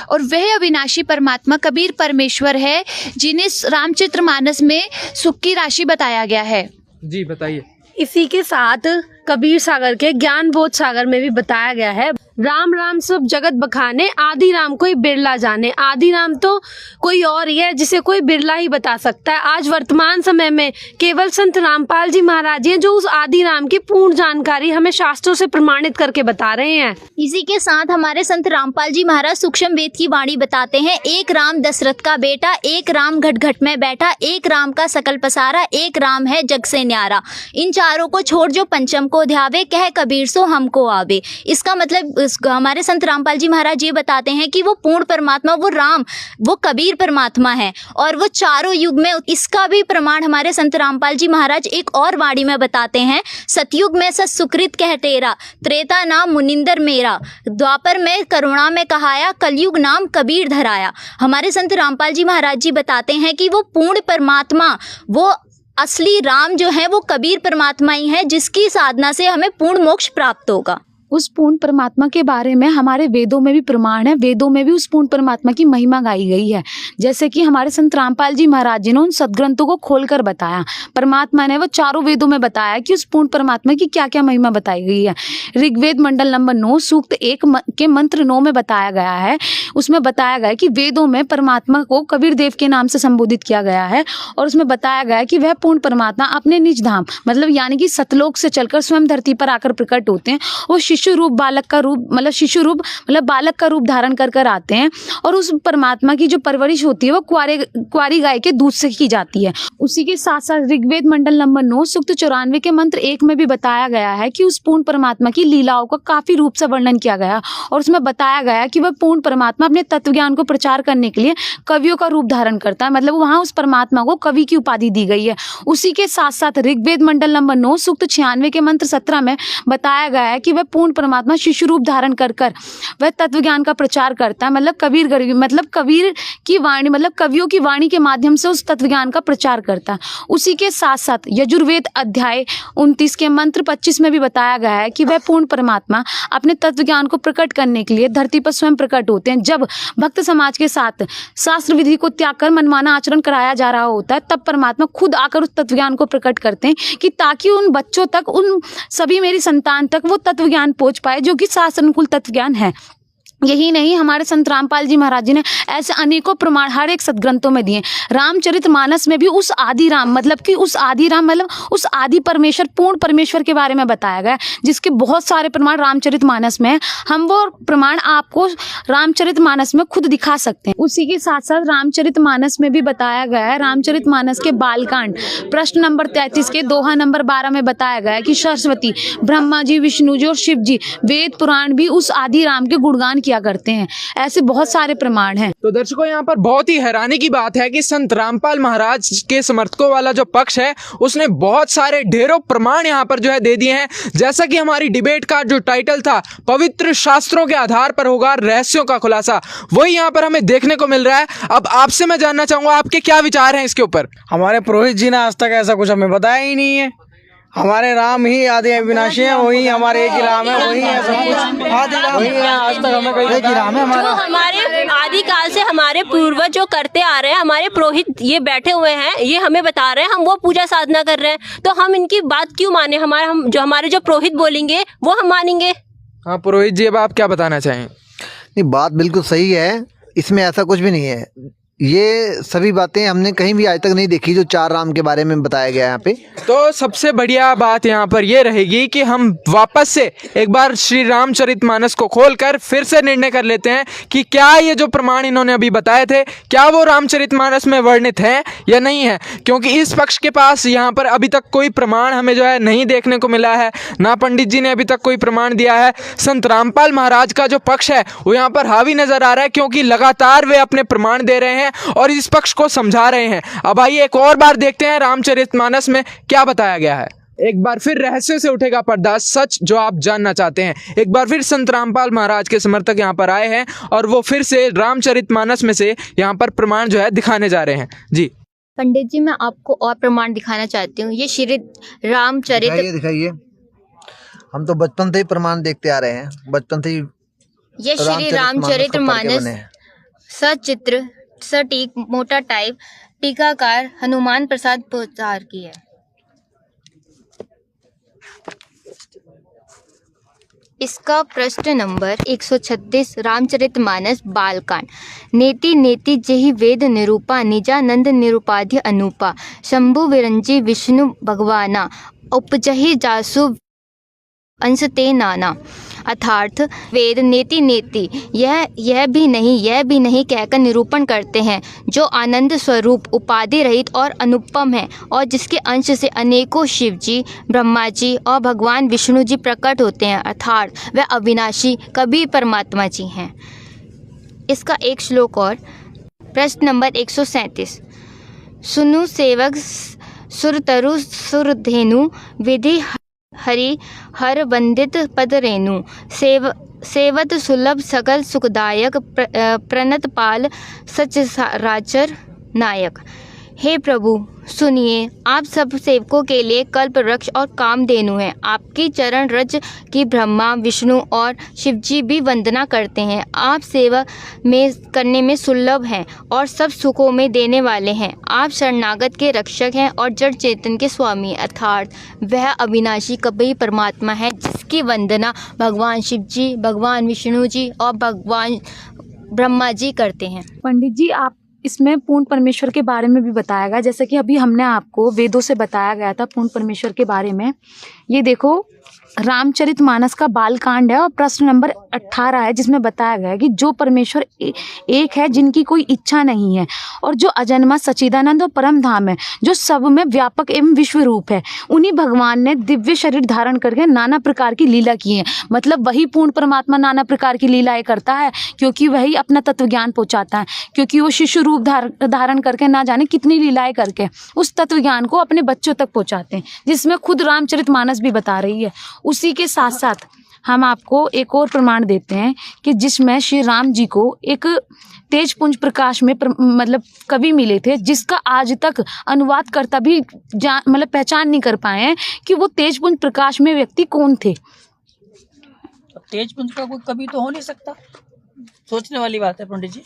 और वह अविनाशी परमात्मा कबीर परमेश्वर है, जिन्हें रामचरितमानस में सुख की राशि बताया गया है। जी बताइए। इसी के साथ कबीर सागर के ज्ञान बोध सागर में भी बताया गया है, राम राम सब जगत बखाने, आदि राम कोई बिरला जाने। आदि राम तो कोई और ही है जिसे कोई बिरला ही बता सकता है। आज वर्तमान समय में केवल संत रामपाल जी महाराज हैं जो उस आदि राम की पूर्ण जानकारी हमें शास्त्रों से प्रमाणित करके बता रहे हैं। इसी के साथ हमारे संत रामपाल जी महाराज सूक्ष्म वेद की वाणी बताते हैं, एक राम दशरथ का बेटा, एक राम घट घट में बैठा, एक राम का सकल पसारा, एक राम है जग से न्यारा। इन चारों को छोड़ जो पंचम को ध्यावे, कह कबीर सो हमको आवे। इसका मतलब हमारे संत रामपाल जी महाराज ये बताते हैं कि वो पूर्ण परमात्मा, वो राम, वो कबीर परमात्मा है और वो चारों युग में। इसका भी प्रमाण हमारे संत रामपाल जी महाराज एक और वाणी में बताते हैं, सतयुग में सत सुकृत कह तेरा, त्रेता नाम मुनिंदर मेरा, द्वापर में करुणा में कहाया, कलयुग नाम कबीर धराया। हमारे संत रामपाल जी महाराज जी बताते हैं कि वो पूर्ण परमात्मा, वो असली राम जो है वो कबीर परमात्मा ही है, जिसकी साधना से हमें पूर्ण मोक्ष प्राप्त होगा। उस पूर्ण परमात्मा के बारे में हमारे वेदों में भी प्रमाण है, वेदों में भी उस पूर्ण परमात्मा की महिमा गाई गई है। जैसे कि हमारे संत रामपाल जी महाराज जी ने उन सदग्रंथों को खोलकर बताया, परमात्मा ने वो चारों वेदों में बताया कि उस पूर्ण परमात्मा की क्या क्या महिमा बताई गई है। ऋग्वेद मंडल नंबर 9 सूक्त 1 के मंत्र 9 में बताया गया है, उसमें बताया गया है कि वेदों में परमात्मा को कबीर देव के नाम से संबोधित किया गया है और उसमें बताया गया है कि वह पूर्ण परमात्मा अपने निज धाम मतलब यानी कि सतलोक से चलकर स्वयं धरती पर आकर प्रकट होते हैं। वो शिशु रूप बालक का रूप मतलब शिशु रूप मतलब बालक का रूप धारण कर कर आते हैं और उस परमात्मा की जो परवरिश होती है वो कुंवारी गाय के दूध से की जाती है। उसी के साथ साथ ऋग्वेद मंडल नंबर 9 सूक्त 94 के मंत्र 1 में भी बताया गया है कि उस पूर्ण परमात्मा की लीलाओं का काफी रूप से वर्णन किया गया और उसमें बताया गया कि वह पूर्ण परमात्मा अपने तत्व ज्ञान को प्रचार करने के लिए कवियों का रूप धारण करता है, मतलब वहां उस परमात्मा को कवि की उपाधि दी गई है। उसी के साथ साथ ऋग्वेद मंडल नंबर 9 सूक्त 96 के मंत्र 17 में बताया गया है कि वह पूर्ण परमात्मा शिशु रूप धारण कर कर वह तत्व ज्ञान का प्रचार करता है, मतलब कबीर की वाणी मतलब कवियों की वाणी के माध्यम से उस तत्व ज्ञान का प्रचार करता है। उसी के साथ साथ यजुर्वेद अध्याय 29 के मंत्र 25 में भी बताया गया है कि वह पूर्ण परमात्मा अपने तत्व ज्ञान को प्रकट करने के लिए धरती पर स्वयं प्रकट होते हैं। जब भक्त समाज के साथ शास्त्र विधि को त्याग कर मनमाना आचरण कराया जा रहा होता है, तब परमात्मा खुद आकर उस तत्व ज्ञान को प्रकट करते हैं कि ताकि उन बच्चों तक, उन सभी मेरी संतान तक वो तत्व ज्ञान पहुंच पाए जो कि शास्त्र अनुकूल तत्व ज्ञान है। यही नहीं, हमारे संत रामपाल जी महाराज जी ने ऐसे अनेकों प्रमाण हर एक सदग्रंथों में दिए। रामचरितमानस में भी उस आदि राम मतलब उस आदि परमेश्वर पूर्ण परमेश्वर के बारे में बताया गया, जिसके बहुत सारे प्रमाण रामचरितमानस में है। हम वो प्रमाण आपको रामचरितमानस में खुद दिखा सकते हैं। उसी के साथ साथ रामचरितमानस में भी बताया गया है, रामचरितमानस के बालकांड प्रश्न नंबर 33 के दोहा नंबर 12 में बताया गया है कि सरस्वती, ब्रह्मा जी, विष्णु जी और शिव जी, वेद पुराण भी उस आदि राम के गुणगान किया करते हैं। ऐसे बहुत सारे प्रमाण हैं। तो दर्शकों, यहाँ पर बहुत ही हैरानी की बात है कि संत रामपाल महाराज के समर्थकों वाला जो पक्ष है उसने बहुत सारे ढेरों प्रमाण यहाँ पर जो है दे दिए हैं। जैसा कि हमारी डिबेट का जो टाइटल था, पवित्र शास्त्रों के आधार पर होगा रहस्यों का खुलासा, वही यहाँ पर हमें देखने को मिल रहा है। अब आपसे मैं जानना चाहूंगा आपके क्या विचार हैं इसके ऊपर। हमारे पुरोहित जी ने आज तक ऐसा कुछ हमें बताया ही नहीं है। हमारे राम ही आदि अविनाशी है, वही हमारे एक ही राम है, वही है सब कुछ, आदि राम वही है। आज तक हमें कोई एक ही राम है हमारा। जो हमारे आदि काल से हमारे पूर्वज जो करते आ रहे हैं, हमारे पुरोहित ये बैठे हुए हैं, ये हमें बता रहे हैं, हम वो पूजा साधना कर रहे हैं, तो हम इनकी बात क्यों माने? हमारे जो पुरोहित बोलेंगे वो हम मानेंगे। हाँ पुरोहित जी, अब आप क्या बताना चाहें? नहीं, बात बिल्कुल सही है, इसमें ऐसा कुछ भी नहीं है। ये सभी बातें हमने कहीं भी आज तक नहीं देखी जो 4 राम के बारे में बताया गया यहाँ पे। तो सबसे बढ़िया बात यहाँ पर ये रहेगी कि हम वापस से एक बार श्री रामचरितमानस को खोलकर फिर से निर्णय कर लेते हैं कि क्या ये जो प्रमाण इन्होंने अभी बताए थे, क्या वो रामचरितमानस में वर्णित है या नहीं है, क्योंकि इस पक्ष के पास यहाँ पर अभी तक कोई प्रमाण हमें जो है नहीं देखने को मिला है, ना पंडित जी ने अभी तक कोई प्रमाण दिया है। संत रामपाल महाराज का जो पक्ष है वो यहाँ पर हावी नजर आ रहा है, क्योंकि लगातार वे अपने प्रमाण दे रहे हैं और इस पक्ष को समझा रहे हैं। अब आइए एक और बार देखते हैं रामचरितमानस में क्या बताया गया है। एक बार फिर रहस्य से उठेगा पर्दा, सच जो आप जानना चाहते हैं। एक बार फिर संत रामपाल महाराज के समर्थक यहाँ पर आए हैं और वो फिर से रामचरितमानस में से यहाँ पर प्रमाण जो है दिखाने जा रहे हैं। जी पंडित जी, मैं आपको और प्रमाण दिखाना चाहती हूँ। ये श्री रामचरित दिखाइए। हम तो बचपन से ही प्रमाण देखते आ रहे हैं, बचपन से ही। ये श्री रामचरितमानस सचित्र सटीक मोटा टाइप टीकाकार हनुमान प्रसाद पोद्दार की है। इसका प्रश्न नंबर 136 रामचरितमानस बालकांड। नेति नेति जेहि वेद निरूपा निजानंद निरूपाध्य अनूपा शंभु विरंजी विष्णु भगवाना उपजहि जासु अंश ते नाना। अर्थात वेद नेति नेति यह भी नहीं कहकर निरूपण करते हैं जो आनंद स्वरूप उपाधि रहित और अनुपम है और जिसके अंश से अनेकों शिव जी ब्रह्मा जी और भगवान विष्णु जी प्रकट होते हैं, अर्थात वह अविनाशी कबीर परमात्मा जी हैं। इसका एक श्लोक और। प्रश्न नंबर 137 सुनु सेवक सुरतरु सुरधेनु विधि हरि हर वंदित पद रेणु सेवत सुलभ सकल सुखदायक प्रणत पाल सचराचर नायक। हे प्रभु सुनिए, आप सब सेवकों के लिए कल्प वृक्ष और कामधेनु हैं। आपकी चरण रज की ब्रह्मा विष्णु और शिवजी भी वंदना करते हैं। आप सेवा में करने में सुलभ हैं और सब सुखों में देने वाले हैं। आप शरणागत के रक्षक हैं और जड़ चेतन के स्वामी, अर्थात वह अविनाशी कबीर परमात्मा है जिसकी वंदना भगवान शिवजी भगवान विष्णु जी और भगवान ब्रह्मा जी करते हैं। पंडित जी, आप इसमें पूर्ण परमेश्वर के बारे में भी बताया गया, जैसे कि अभी हमने आपको वेदों से बताया गया था पूर्ण परमेश्वर के बारे में। ये देखो रामचरितमानस का बालकांड है और प्रश्न नंबर 18 है जिसमें बताया गया है कि जो परमेश्वर एक है जिनकी कोई इच्छा नहीं है और जो अजन्मा सच्चिदानंद और परम धाम है जो सब में व्यापक एवं विश्व रूप है, उन्हीं भगवान ने दिव्य शरीर धारण करके नाना प्रकार की लीला की है। मतलब वही पूर्ण परमात्मा नाना प्रकार की लीलाएं करता है क्योंकि वही अपना तत्व ज्ञान पहुंचाता है, क्योंकि वो शिशु रूप धारण करके ना जाने कितनी लीलाएं करके उस तत्व ज्ञान को अपने बच्चों तक पहुंचाते हैं, जिसमें खुद रामचरितमानस भी बता रही है। उसी के साथ साथ हम आपको एक और प्रमाण देते हैं कि जिसमें श्री राम जी को एक तेज पुंज प्रकाश में मतलब कवि मिले थे जिसका आज तक अनुवाद करता भी मतलब पहचान नहीं कर पाए हैं कि वो तेज पुंज प्रकाश में व्यक्ति कौन थे। तेज पुंज का कोई कवि तो हो नहीं सकता, सोचने वाली बात है पंडित जी।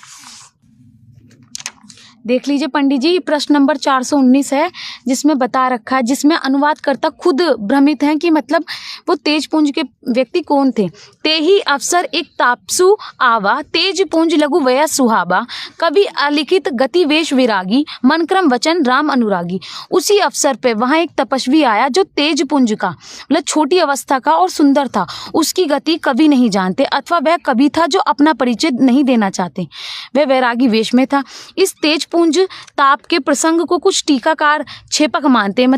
देख लीजिए पंडित जी, प्रश्न नंबर 419 है जिसमें बता रखा है, जिसमें अनुवादकर्ता खुद भ्रमित हैं कि मतलब वो तेज पुंज के व्यक्ति कौन थे। ते ही अवसर एक तापसु आवा तेज पुंज लघु वया सुहावा कभी अलिखित गति वेश विरागी मन क्रम वचन राम अनुरागी। उसी अवसर पे वहाँ एक तपस्वी आया जो तेज पुंज का मतलब छोटी अवस्था का और सुंदर था, उसकी गति कभी नहीं जानते अथवा वह कभी था जो अपना परिचय नहीं देना चाहते, वह वैरागी वेश में था। इस तेज पुंज ताप के प्रसंग को कुछ टीकाकार छेपक मानते हैं,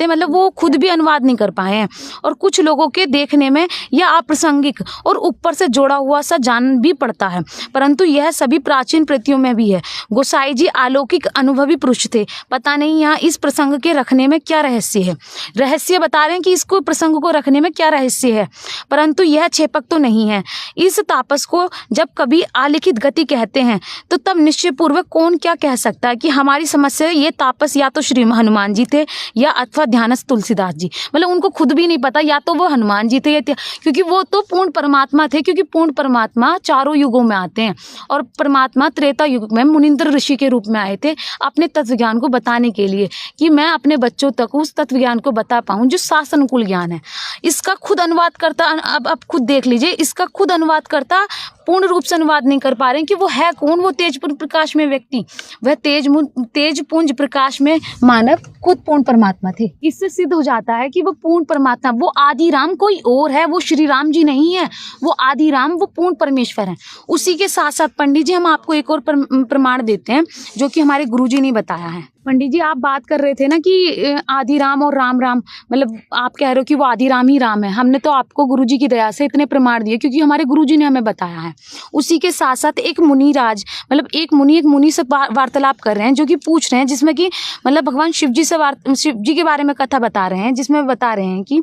मतलब वो खुद भी अनुवाद नहीं कर पाए हैं और कुछ लोगों के देखने में यह अप्रासंगिक और ऊपर से जोड़ा हुआ सा जान भी पड़ता है, परंतु यह सभी प्राचीन कृतियों में भी है। गोसाई जी अलौकिक अनुभवी पुरुष थे, पता नहीं यहाँ इस प्रसंग के रखने में क्या रहस्य है। रहस्य बता रहे हैं कि इसको प्रसंग को रखने में क्या रहस्य है, परंतु यह छेपक तो नहीं है। इस तापस को जब कभी अलिखित गति कहते हैं तो तब निश्चय पूर्वक कौन क्या कह सकता है कि हमारी समस्या ये तापस या तो श्री हनुमान जी थे या अथवा ध्यानस्थ तुलसीदास जी, मतलब उनको खुद भी नहीं पता या तो वो हनुमान जी थे या क्योंकि वो तो पूर्ण परमात्मा थे, क्योंकि पूर्ण परमात्मा चारों युगों में आते हैं और परमात्मा त्रेता युग में मुनिंद्र ऋषि के रूप में आए थे अपने तत्व ज्ञान को बताने के लिए कि मैं अपने बच्चों तक उस तत्व ज्ञान को बता पाऊँ जो शास्त्रानुकूल ज्ञान है। इसका खुद अनुवाद करता, अब खुद देख लीजिए, इसका खुद अनुवाद करता पूर्ण रूप से अनुवाद नहीं कर पा रहे हैं कि वो है कौन, वो तेज पुंज प्रकाश में व्यक्ति, वह तेज पुंज प्रकाश में मानव खुद पूर्ण परमात्मा थे। इससे सिद्ध हो जाता है कि वो पूर्ण परमात्मा, वो आदि राम कोई और है, वो श्री राम जी नहीं है, वो आदि राम, वो पूर्ण परमेश्वर है। उसी के साथ साथ पंडित जी हम आपको एक और प्रमाण देते हैं जो कि हमारे गुरुजी ने बताया है। पंडित जी आप बात कर रहे थे ना कि आदि राम और राम राम, मतलब आप कह रहे हो कि वो आदि राम ही राम है। हमने तो आपको गुरुजी की दया से इतने प्रमाण दिए क्योंकि हमारे गुरुजी ने हमें बताया है। उसी के साथ साथ एक मुनिराज, मतलब एक मुनि से वार्तालाप कर रहे हैं जो कि पूछ रहे हैं, जिसमें कि मतलब भगवान शिव जी के बारे में कथा बता रहे हैं, जिसमें बता रहे हैं कि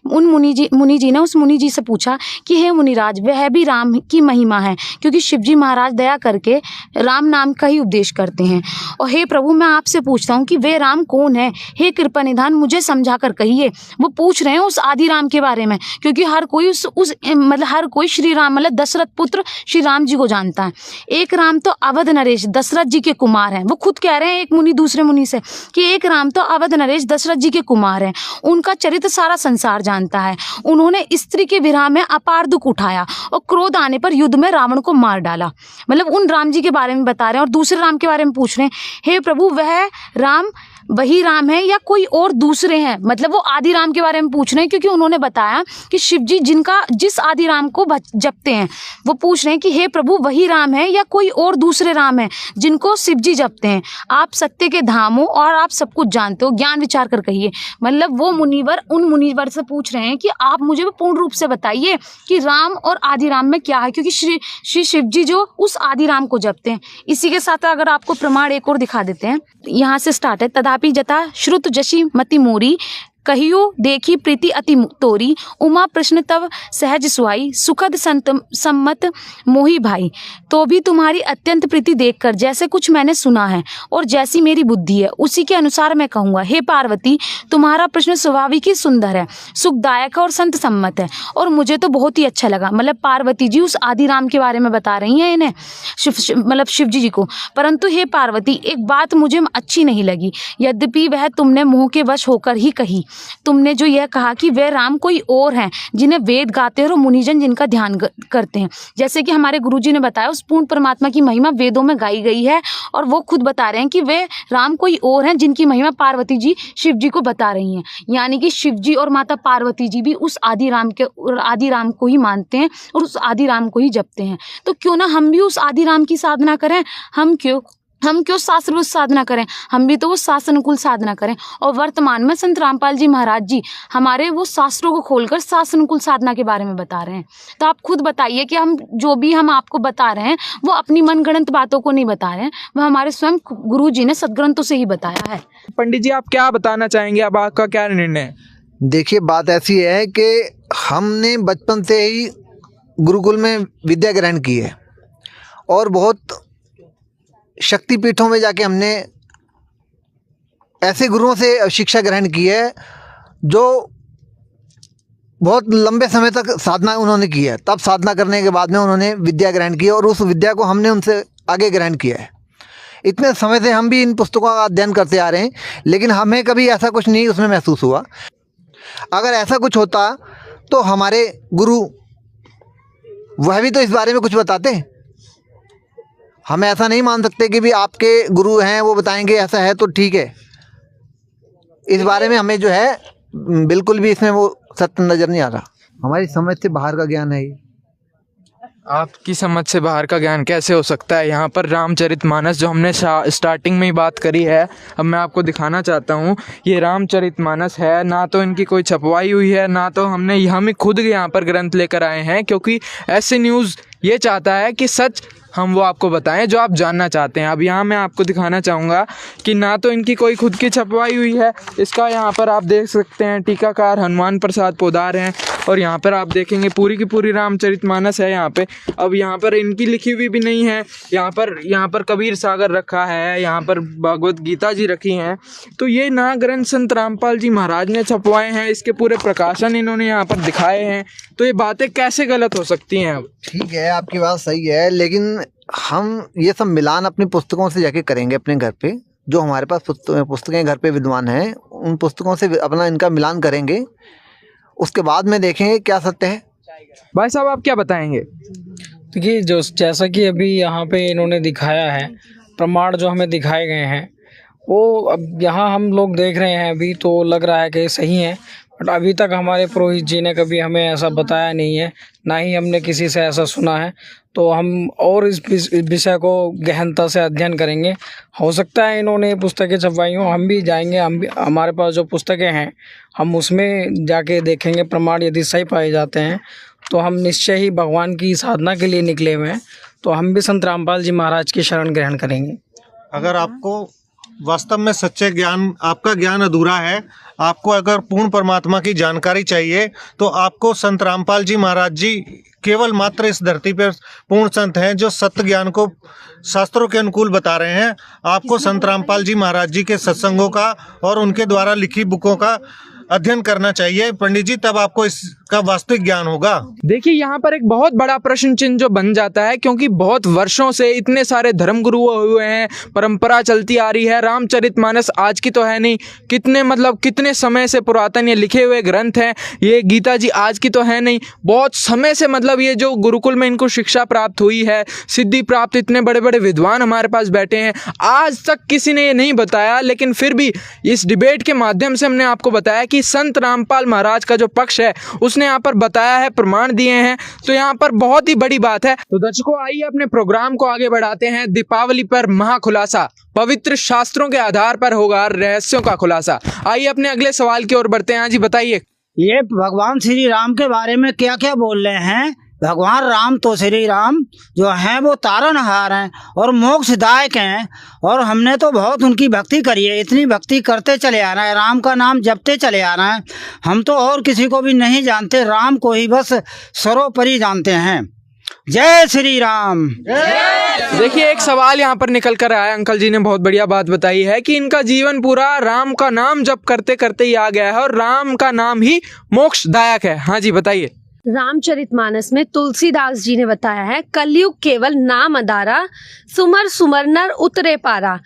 उन मुनि जी ने उस मुनि जी से पूछा कि हे मुनिराज, वह भी राम की महिमा है क्योंकि शिव जी महाराज दया करके राम नाम का ही उपदेश करते हैं। और हे प्रभु, मैं आपसे पूछता हूँ कि वे राम कौन है, हे कृपा निधान मुझे समझा कर कहिए। वो पूछ रहे हैं उस आदि राम के बारे में, क्योंकि हर कोई उस मतलब हर कोई श्री राम मतलब दशरथ पुत्र श्री राम जी को जानता है। एक राम तो अवध नरेश दशरथ जी के कुमार हैं। वो खुद कह रहे हैं एक मुनि दूसरे मुनि से कि एक राम तो अवध नरेश दशरथ जी के कुमार हैं। उनका चरित्र सारा संसार जानता है। उन्होंने स्त्री के विरह में अपार दुख उठाया और क्रोध आने पर युद्ध में रावण को मार डाला। मतलब उन राम जी के बारे में बता रहे हैं और दूसरे राम के बारे में पूछ रहे हैं, हे प्रभु वह राम वही राम है या कोई और दूसरे हैं। मतलब वो आदि राम के बारे में पूछ रहे हैं, क्योंकि उन्होंने बताया कि शिव जी जिस आदि राम को जपते हैं, वो पूछ रहे हैं कि हे प्रभु वही राम है या कोई और दूसरे राम है जिनको शिव जी जपते हैं। आप सत्य के धाम हो और आप सब कुछ जानते हो, ज्ञान विचार कर कहिए। मतलब वो मुनिवर उन मुनिवर से पूछ रहे हैं कि आप मुझे पूर्ण रूप से बताइए कि राम और आदि राम में क्या है, क्योंकि श्री शिव जी जो उस आदि राम को जपते हैं। इसी के साथ अगर आपको प्रमाण एक और दिखा देते हैं, यहाँ से स्टार्ट है। तथापि जता श्रुत जशी मति मोरी, कहियो देखी प्रीति अति तोरी, उमा प्रश्न तव सहज सुहाई, सुखद संत सम्मत मोही भाई। तो भी तुम्हारी अत्यंत प्रीति देखकर जैसे कुछ मैंने सुना है और जैसी मेरी बुद्धि है उसी के अनुसार मैं कहूँगा। हे पार्वती तुम्हारा प्रश्न स्वाभाविक ही सुंदर है, सुखदायक है और संत सम्मत है और मुझे तो बहुत ही अच्छा लगा। मतलब पार्वती जी उस आदि राम के बारे में बता रही हैं इन्हें, मतलब शिव जी को। परंतु हे पार्वती एक बात मुझे अच्छी नहीं लगी, यद्यपि वह तुमने मोह के वश होकर ही कही। तुमने जो यह कहा कि वे राम कोई और हैं जिन्हें वेद गाते हैं और मुनिजन जिनका ध्यान करते हैं। जैसे कि हमारे गुरुजी ने बताया उस पूर्ण परमात्मा की महिमा वेदों में गाई गई है और वो खुद बता रहे हैं कि वे राम कोई और हैं जिनकी महिमा पार्वती जी शिव जी को बता रही हैं। यानी कि शिव जी और माता पार्वती जी भी उस आदि राम को ही मानते हैं और उस आदि राम को ही जपते हैं। तो क्यों ना हम भी उस आदि राम की साधना करें। हम क्यों शास्त्रविरुद्ध साधना करें, हम भी तो वो शास्त्रानुकूल साधना करें। और वर्तमान में संत रामपाल जी महाराज जी हमारे वो शास्त्रों को खोलकर शास्त्रानुकूल साधना के बारे में बता रहे हैं। तो आप खुद बताइए कि हम जो भी हम आपको बता रहे हैं वो अपनी मनगढ़ंत बातों को नहीं बता रहे हैं, वो हमारे स्वयं गुरु जी ने सदग्रंथों से ही बताया है। पंडित जी आप क्या बताना चाहेंगे, अब आपका क्या निर्णय है? देखिए बात ऐसी है कि हमने बचपन से ही गुरुकुल में विद्या ग्रहण की है और बहुत शक्तिपीठों में जाके हमने ऐसे गुरुओं से शिक्षा ग्रहण की है जो बहुत लंबे समय तक साधना उन्होंने की है। तब साधना करने के बाद में उन्होंने विद्या ग्रहण की है और उस विद्या को हमने उनसे आगे ग्रहण किया है। इतने समय से हम भी इन पुस्तकों का अध्ययन करते आ रहे हैं, लेकिन हमें कभी ऐसा कुछ नहीं उसमें महसूस हुआ। अगर ऐसा कुछ होता तो हमारे गुरु वह भी तो इस बारे में कुछ बताते। हम ऐसा नहीं मान सकते कि भी आपके गुरु हैं वो बताएंगे ऐसा है तो ठीक है। इस बारे में हमें जो है बिल्कुल भी इसमें वो सत्य नज़र नहीं आ रहा। हमारी समझ से बाहर का ज्ञान है ये। आपकी समझ से बाहर का ज्ञान कैसे हो सकता है? यहाँ पर रामचरितमानस जो हमने स्टार्टिंग में ही बात करी है, अब मैं आपको दिखाना चाहता हूँ। ये रामचरितमानस है, ना तो इनकी कोई छपवाई हुई है, ना तो हम खुद यहाँ पर ग्रंथ लेकर आए हैं, क्योंकि ऐसे न्यूज़ ये चाहता है कि सच हम वो आपको बताएं जो आप जानना चाहते हैं। अब यहाँ मैं आपको दिखाना चाहूँगा कि ना तो इनकी कोई खुद की छपवाई हुई है, इसका यहाँ पर आप देख सकते हैं टीकाकार हनुमान प्रसाद पोदार हैं और यहाँ पर आप देखेंगे पूरी की पूरी रामचरितमानस है यहाँ पे। अब यहाँ पर इनकी लिखी हुई भी नहीं है, यहाँ पर कबीर सागर रखा है, यहाँ पर भगवत गीता जी रखी हैं। तो ये ना ग्रंथ संत रामपाल जी महाराज ने छपवाए हैं, इसके पूरे प्रकाशन इन्होंने यहाँ पर दिखाए हैं। तो ये बातें कैसे गलत हो सकती हैं? अब ठीक है आपकी बात सही है, लेकिन हम ये सब मिलान अपनी पुस्तकों से जाके करेंगे अपने घर पे। जो हमारे पास पुस्तकें घर पे विद्वान हैं उन पुस्तकों से अपना इनका मिलान करेंगे, उसके बाद में देखेंगे क्या सत्य है। भाई साहब आप क्या बताएंगे? देखिए जैसा कि अभी यहाँ पे इन्होंने दिखाया है, प्रमाण जो हमें दिखाए गए हैं वो अब यहाँ हम लोग देख रहे हैं अभी तो लग रहा है कि सही है, बट अभी तक हमारे पुरोहित जी ने कभी हमें ऐसा बताया नहीं है, ना ही हमने किसी से ऐसा सुना है। तो हम और इस विषय को गहनता से अध्ययन करेंगे। हो सकता है इन्होंने पुस्तकें छपवाई हों, हम भी जाएंगे, हमारे पास जो पुस्तकें हैं हम उसमें जाके देखेंगे। प्रमाण यदि सही पाए जाते हैं तो हम निश्चय ही भगवान की साधना के लिए निकले हुए हैं, तो हम भी संत रामपाल जी महाराज की शरण ग्रहण करेंगे। अगर आपको वास्तव में सच्चे ज्ञान, आपका ज्ञान अधूरा है। आपको अगर पूर्ण परमात्मा की जानकारी चाहिए तो आपको संत रामपाल जी महाराज जी केवल मात्र इस धरती पर पूर्ण संत हैं जो सत्य ज्ञान को शास्त्रों के अनुकूल बता रहे हैं। आपको संत रामपाल जी महाराज जी के सत्संगों का और उनके द्वारा लिखी बुकों का अध्ययन करना चाहिए पंडित जी, तब आपको इसका वास्तविक ज्ञान होगा। देखिए यहाँ पर एक बहुत बड़ा प्रश्न चिन्ह जो बन जाता है, क्योंकि बहुत वर्षों से इतने सारे धर्मगुरु हुए हैं, परंपरा चलती आ रही है। रामचरितमानस आज की तो है नहीं, कितने समय से पुरातन ये लिखे हुए ग्रंथ हैं। ये गीता जी आज की तो है नहीं, बहुत समय से ये जो गुरुकुल में इनको शिक्षा प्राप्त हुई है, सिद्धि प्राप्त, इतने बड़े बड़े विद्वान हमारे पास बैठे हैं, आज तक किसी ने ये नहीं बताया। लेकिन फिर भी इस डिबेट के माध्यम से हमने आपको बताया कि संत रामपाल महाराज का जो पक्ष है उसने यहाँ पर बताया है, प्रमाण दिए हैं, तो यहाँ पर बहुत ही बड़ी बात है। तो दर्शकों, आइए अपने प्रोग्राम को आगे बढ़ाते हैं। दीपावली पर महाखुलासा, पवित्र शास्त्रों के आधार पर होगा रहस्यों का खुलासा। आइए अपने अगले सवाल की ओर बढ़ते हैं। हाँ जी बताइए। ये भगवान श्री राम के बारे में क्या क्या बोल रहे हैं। भगवान राम तो श्री राम जो हैं वो तारनहार हैं और मोक्षदायक हैं, और हमने तो बहुत उनकी भक्ति करी है, इतनी भक्ति करते चले आ रहे हैं, राम का नाम जपते चले आ रहे हैं। हम तो और किसी को भी नहीं जानते, राम को ही बस सर्वोपरि जानते हैं। जय श्री राम। देखिए एक सवाल यहाँ पर निकल कर आया, अंकल जी ने बहुत बढ़िया बात बताई है कि इनका जीवन पूरा राम का नाम जप करते करते ही आ गया है और राम का नाम ही मोक्षदायक है। हाँ जी बताइए। रामचरितमानस में तुलसीदास जी ने बताया है, कलयुग केवल नाम अदारा, सुमर सुमर नर उतरे पारा।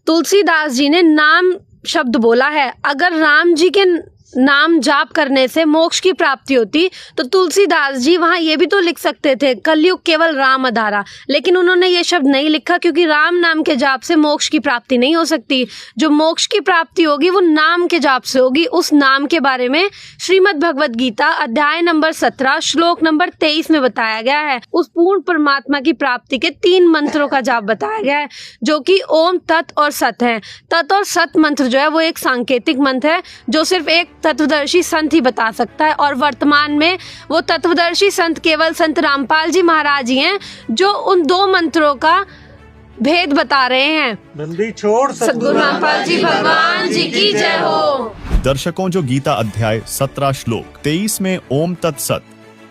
तुलसीदास जी ने नाम शब्द बोला है। अगर राम जी के नाम जाप करने से मोक्ष की प्राप्ति होती तो तुलसीदास जी वहाँ ये भी तो लिख सकते थे, कलयुग केवल राम अधारा, लेकिन उन्होंने ये शब्द नहीं लिखा क्योंकि राम नाम के जाप से मोक्ष की प्राप्ति नहीं हो सकती। जो मोक्ष की प्राप्ति होगी वो नाम के जाप से होगी। उस नाम के बारे में श्रीमद् भगवद गीता अध्याय नंबर 17 श्लोक नंबर 23 में बताया गया है। उस पूर्ण परमात्मा की प्राप्ति के 3 मंत्रों का जाप बताया गया है, जो कि ओम, तत् और सत है। तत् और सत मंत्र जो है वो एक सांकेतिक मंत्र है जो सिर्फ एक तत्वदर्शी संत ही बता सकता है, और वर्तमान में वो तत्वदर्शी संत केवल संत रामपाल जी महाराज ही हैं जो उन 2 मंत्रों का भेद बता रहे हैं। बंदी छोड़ सद्गुरु रामपाल जी भगवान जी की जय हो। दर्शकों, जो गीता अध्याय 17 श्लोक 23 में ओम तत्सत,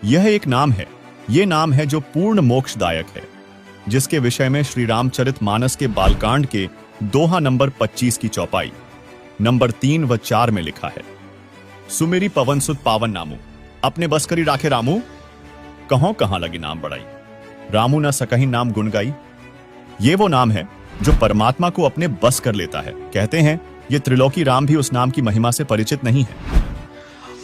यह एक नाम है। ये नाम है जो पूर्ण मोक्षदायक है, जिसके विषय में श्री रामचरितमानस के बालकांड के दोहा नंबर 25 की चौपाई नंबर 3 व 4 में लिखा है, सुमेरी पवन सुत पावन नामू, अपने बस करी राखे रामू, कहों कहां लगी नाम बढ़ाई, रामू न सकहीं नाम गुण गाई। ये वो नाम है जो परमात्मा को अपने बस कर लेता है। कहते हैं ये त्रिलोकी राम भी उस नाम की महिमा से परिचित नहीं है।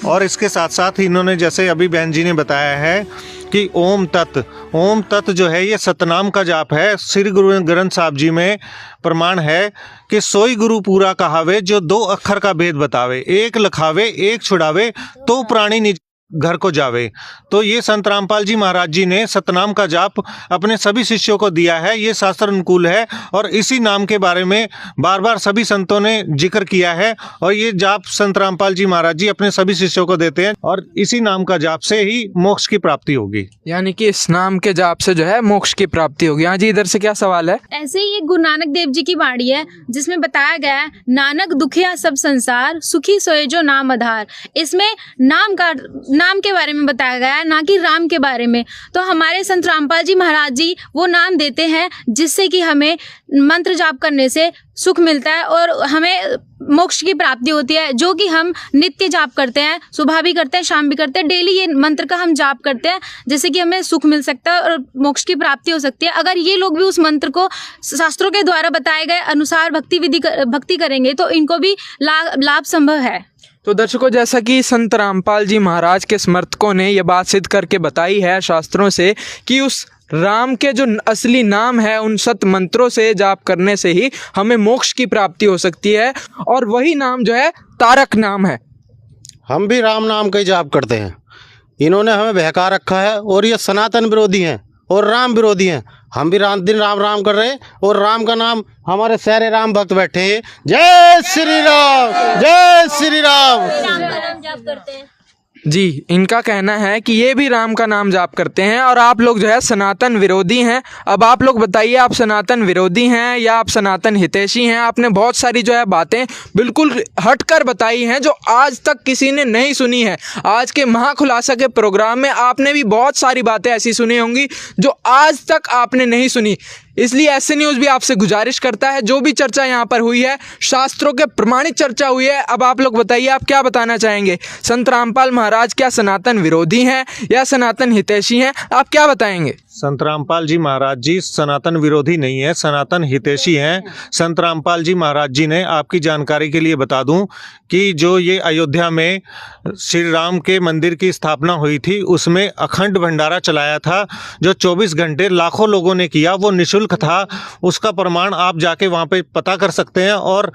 और इसके साथ साथ इन्होंने जैसे अभी बहन जी ने बताया है कि ओम तत् जो है ये सतनाम का जाप है। श्री गुरु ग्रंथ साहब जी में प्रमाण है कि सोई गुरु पूरा कहावे जो 2 अक्षर का भेद बतावे, एक लखावे एक छुड़ावे तो प्राणी निज घर को जावे। तो ये संत रामपाल जी महाराज जी ने सतनाम का जाप अपने सभी शिष्यों को दिया है। ये शास्त्र अनुकूल है और इसी नाम के बारे में बार बार सभी संतों ने जिक्र किया है, और ये जाप संत रामपाल जी महाराज जी अपने सभी शिष्यों को देते हैं, और इसी नाम का जाप से ही मोक्ष की प्राप्ति होगी। यानी कि इस नाम के जाप से जो है मोक्ष की प्राप्ति होगी। हाँ जी, इधर से क्या सवाल है? ऐसे ही एक गुरु नानक देव जी की वाणी है जिसमें बताया गया है, नानक दुखिया सब संसार, सुखी सोए जो नाम आधार। इसमें नाम के बारे में बताया गया है, ना कि राम के बारे में। तो हमारे संत रामपाल जी महाराज जी वो नाम देते हैं जिससे कि हमें मंत्र जाप करने से सुख मिलता है और हमें मोक्ष की प्राप्ति होती है, जो कि हम नित्य जाप करते हैं, सुबह भी करते हैं, शाम भी करते हैं, डेली ये मंत्र का हम जाप करते हैं, जिससे कि हमें सुख मिल सकता है और मोक्ष की प्राप्ति हो सकती है। अगर ये लोग भी उस मंत्र को शास्त्रों के द्वारा बताए गए अनुसार भक्ति करेंगे तो इनको भी लाभ संभव है। तो दर्शकों, जैसा कि संत रामपाल जी महाराज के समर्थकों ने यह बात सिद्ध करके बताई है शास्त्रों से कि उस राम के जो असली नाम है उन सत मंत्रों से जाप करने से ही हमें मोक्ष की प्राप्ति हो सकती है, और वही नाम जो है तारक नाम है। हम भी राम नाम का ही जाप करते हैं। इन्होंने हमें बहका रखा है और ये सनातन विरोधी हैं और राम विरोधी हैं। हम भी रात दिन राम राम कर रहे हैं और राम का नाम हमारे सारे राम भक्त बैठे हैं। जय श्री राम, जय श्री राम। राम का नाम जाप करते हैं। जी, इनका कहना है कि ये भी राम का नाम जाप करते हैं और आप लोग जो है सनातन विरोधी हैं। अब आप लोग बताइए, आप सनातन विरोधी हैं या आप सनातन हितैषी हैं? आपने बहुत सारी जो है बातें बिल्कुल हटकर बताई हैं जो आज तक किसी ने नहीं सुनी है। आज के महाखुलासा के प्रोग्राम में आपने भी बहुत सारी बातें ऐसी सुनी होंगी जो आज तक आपने नहीं सुनी। इसलिए ऐसे न्यूज़ भी आपसे गुजारिश करता है, जो भी चर्चा यहाँ पर हुई है शास्त्रों के प्रमाणित चर्चा हुई है। अब आप लोग बताइए, आप क्या बताना चाहेंगे? संत रामपाल महाराज क्या सनातन विरोधी हैं या सनातन हितैषी हैं? आप क्या बताएंगे? संत रामपाल जी महाराज जी सनातन विरोधी नहीं है, सनातन हितैषी हैं। संत रामपाल जी महाराज जी ने, आपकी जानकारी के लिए बता दूं कि जो ये अयोध्या में श्री राम के मंदिर की स्थापना हुई थी उसमें अखंड भंडारा चलाया था, जो 24 घंटे लाखों लोगों ने किया, वो निःशुल्क था। उसका प्रमाण आप जाके वहाँ पे पता कर सकते हैं और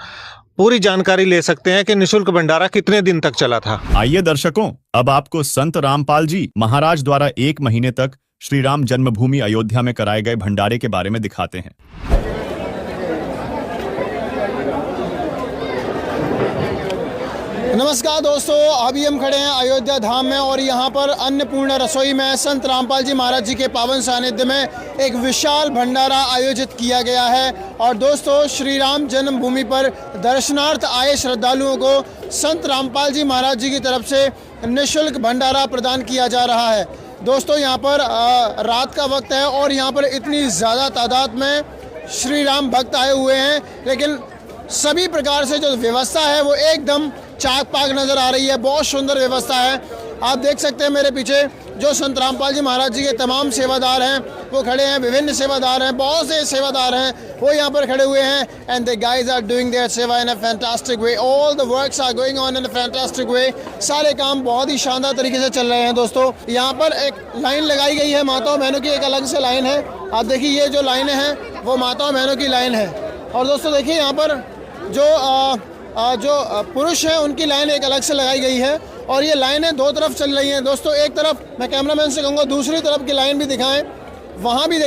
पूरी जानकारी ले सकते हैं कि निःशुल्क भंडारा कितने दिन तक चला था। आइए दर्शकों, अब आपको संत रामपाल जी महाराज द्वारा 1 महीने तक श्री राम जन्मभूमि अयोध्या में कराए गए भंडारे के बारे में दिखाते हैं। नमस्कार दोस्तों, अभी हम खड़े हैं अयोध्या धाम में और यहाँ पर अन्नपूर्णा रसोई में संत रामपाल जी महाराज जी के पावन सानिध्य में एक विशाल भंडारा आयोजित किया गया है। और दोस्तों, श्री राम जन्मभूमि पर दर्शनार्थ आए श्रद्धालुओं को संत रामपाल जी महाराज जी की तरफ से निःशुल्क भंडारा प्रदान किया जा रहा है। दोस्तों, यहाँ पर रात का वक्त है और यहाँ पर इतनी ज़्यादा तादाद में श्री राम भक्त आए हुए हैं, लेकिन सभी प्रकार से जो व्यवस्था है वो एकदम चाक पाक नज़र आ रही है। बहुत सुंदर व्यवस्था है। आप देख सकते हैं मेरे पीछे जो संत रामपाल जी महाराज जी के तमाम सेवादार हैं वो खड़े हैं, विभिन्न सेवादार हैं, बहुत से सेवादार हैं वो यहाँ पर खड़े हुए हैं। And the guys are doing their seva in a fantastic way, all the works are going on in a fantastic way. सारे काम बहुत ही शानदार तरीके से चल रहे हैं। दोस्तों, यहाँ पर एक लाइन लगाई गई है माताओं बहनों की, एक अलग से लाइन है। आप देखिए, ये जो लाइनें हैं वो माताओं बहनों की लाइन है। और दोस्तों देखिए, यहाँ पर जो पुरुष हैं उनकी लाइन एक अलग से लगाई गई है और ये लाइनें 2 तरफ चल रही हैं। दोस्तों, एक तरफ मैं कैमरामैन से कहूँगा दूसरी तरफ की लाइन भी दिखाएं। वहाँ भी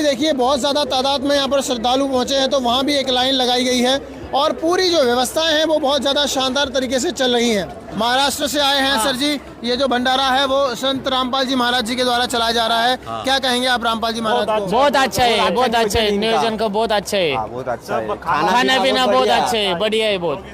देखिए बहुत ज़्यादा तादाद में यहाँ पर श्रद्धालु पहुँचे हैं, तो वहाँ भी एक लाइन लगाई गई है और पूरी जो व्यवस्थाएं हैं वो बहुत ज़्यादा शानदार तरीके से चल रही हैं। महाराष्ट्र से आए हैं सर जी, ये जो भंडारा है वो संत रामपाल जी महाराज जी के द्वारा चलाया जा रहा है। क्या कहेंगे आप रामपाल जी महाराज को? बहुत अच्छा है, बहुत अच्छा है, नियोजन का बहुत अच्छा है, खाना पीना बहुत अच्छा है, बढ़िया है बहुत।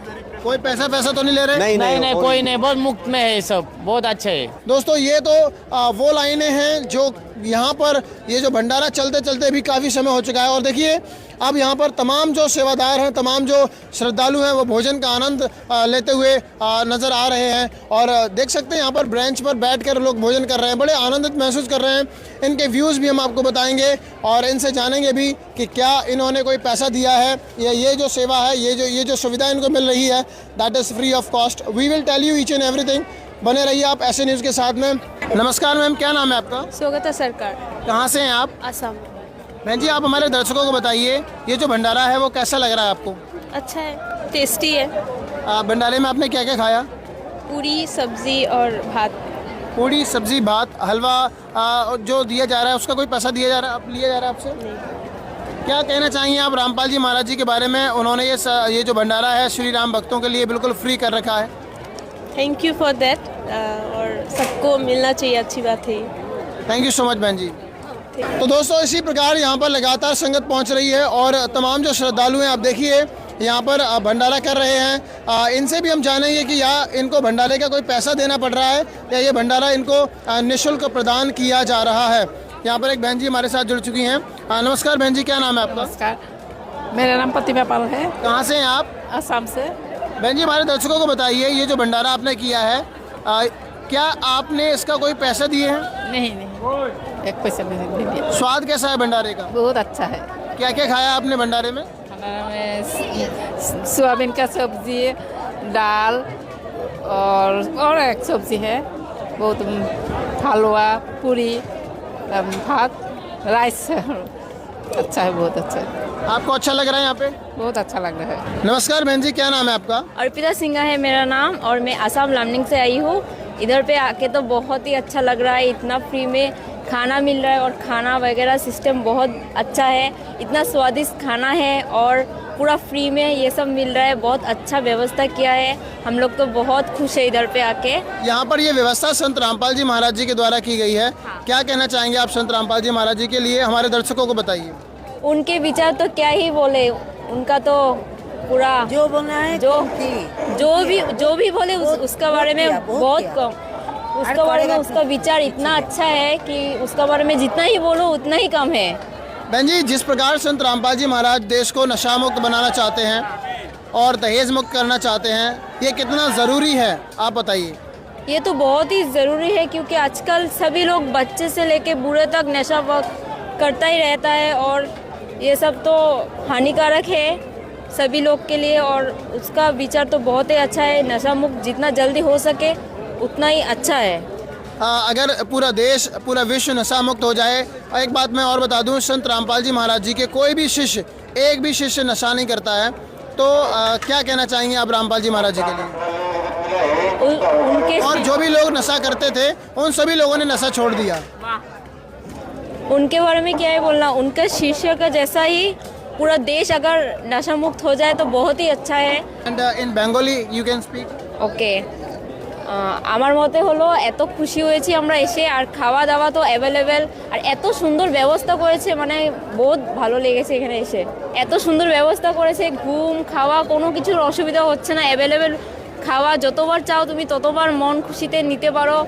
कोई पैसा तो नहीं ले रहे? नहीं, कोई नहीं, बहुत मुफ्त में है सब, बहुत अच्छा है। दोस्तों, ये तो वो लाइनें हैं जो यहाँ पर ये जो भंडारा चलते चलते भी काफ़ी समय हो चुका है। और देखिए, अब यहाँ पर तमाम जो सेवादार हैं, तमाम जो श्रद्धालु हैं वो भोजन का आनंद लेते हुए नज़र आ रहे हैं। और देख सकते हैं यहाँ पर ब्रेंच पर बैठकर लोग भोजन कर रहे हैं, बड़े आनंदित महसूस कर रहे हैं। इनके व्यूज़ भी हम आपको बताएंगे और इनसे जानेंगे भी कि क्या इन्होंने कोई पैसा दिया है या ये जो सेवा है, ये जो सुविधा इनको मिल रही है, that is free of cost. We will tell you each and everything. बने रहिए आप ऐसे न्यूज़ के साथ में। नमस्कार मैम, क्या नाम है आपका? स्वागत है सरकार। कहाँ से हैं आप? असम। बहन जी, आप हमारे दर्शकों को बताइए, ये जो भंडारा है वो कैसा लग रहा है आपको? अच्छा है, टेस्टी है। भंडारे में आपने क्या क्या खाया? पूरी सब्जी और भात। पूरी सब्जी भात, हलवा जो दिया जा रहा है उसका कोई पैसा लिया जा रहा है आपसे? क्या कहना चाहेंगे आप रामपाल जी महाराज जी के बारे में? उन्होंने ये जो भंडारा है श्री राम भक्तों के लिए बिल्कुल फ्री कर रखा है। थैंक यू फॉर दैट, और सबको मिलना चाहिए, अच्छी बात है। थैंक यू सो मच बहन जी। तो दोस्तों, इसी प्रकार यहाँ पर लगातार संगत पहुँच रही है और तमाम जो श्रद्धालु हैं आप देखिए यहाँ पर भंडारा कर रहे हैं। इनसे भी हम जानेंगे कि इनको भंडारे का कोई पैसा देना पड़ रहा है या ये भंडारा इनको निःशुल्क प्रदान किया जा रहा है। यहाँ पर एक बहन जी हमारे साथ जुड़ चुकी हैं। नमस्कार बहन जी, क्या नाम है आपका? नमस्कार, मेरा नाम प्रतिभा पाल है। कहाँ से हैं आप? असम से। बहन जी, हमारे दर्शकों को बताइए, ये जो भंडारा आपने किया है, क्या आपने इसका कोई पैसा दिए हैं? नहीं, एक पैसा नहीं दिया। स्वाद कैसा है भंडारे का? बहुत अच्छा है। क्या क्या खाया आपने भंडारे में? खाना में सोयाबीन का सब्जी, दाल और एक सब्जी है, बहुत हलवा, पूरी, भात, राइस। अच्छा है, बहुत अच्छा है। आपको अच्छा लग रहा है यहाँ पे? बहुत अच्छा लग रहा है। नमस्कार बहन जी, क्या नाम है आपका? अर्पिता सिंघा है मेरा नाम और मैं आसाम लामनिंग से आई हूँ। इधर पे आके तो बहुत ही अच्छा लग रहा है, इतना फ्री में खाना मिल रहा है और खाना वगैरह सिस्टम बहुत अच्छा है, इतना स्वादिष्ट खाना है और पूरा फ्री में ये सब मिल रहा है, बहुत अच्छा व्यवस्था किया है। हम लोग तो बहुत खुश है इधर पे आके। यहाँ पर ये व्यवस्था संत रामपाल जी महाराज जी के द्वारा की गई है। क्या कहना चाहेंगे आप संत रामपाल जी महाराज जी के लिए, हमारे दर्शकों को बताइए। उनके विचार तो क्या ही बोले, उनका तो पूरा जो बना है, जो भी बोले उसका बारे में बहुत कम, उसका बारे में उसका विचार इतना अच्छा है कि उसका बारे में जितना ही बोलो उतना ही कम है। बहन जी, जिस प्रकार संत रामपाल जी महाराज देश को नशा मुक्त बनाना चाहते हैं और दहेज मुक्त करना चाहते हैं, ये कितना ज़रूरी है आप बताइए। ये तो बहुत ही ज़रूरी है क्योंकि आजकल सभी लोग बच्चे से लेके बूढ़े तक नशा करता ही रहता है और ये सब तो हानिकारक है सभी लोग के लिए। और उसका विचार तो बहुत ही अच्छा है, नशा मुक्त जितना जल्दी हो सके उतना ही अच्छा है। अगर पूरा देश पूरा विश्व नशा मुक्त हो जाए। और एक बात मैं और बता दूं, संत रामपाल जी महाराज जी के कोई भी शिष्य, एक भी शिष्य नशा नहीं करता है। तो क्या कहना चाहेंगे आप रामपाल जी महाराज जी के लिए? उनके और जो भी लोग नशा करते थे उन सभी लोगों ने नशा छोड़ दिया। उनके बारे में क्या है बोलना, उनके शिष्य का जैसा ही पूरा देश अगर नशा मुक्त हो जाए तो बहुत ही अच्छा है। And in Bengali you can speak. Okay, আমার মতে হলো এত খুশি হয়েছি আমরা এসে, আর খাওয়া দাওয়া তো অ্যাভেলেবেল, আর এত সুন্দর ব্যবস্থা করেছে, মানে বহুত ভালো লেগেছে এখানে এসে। এত সুন্দর ব্যবস্থা করেছে, ঘুম খাওয়া কোনো কিছুর অসুবিধা হচ্ছে না, অ্যাভেলেবেল খাওয়া যতবার চাও তুমি ততবার মন খুশিতে নিতে পারো,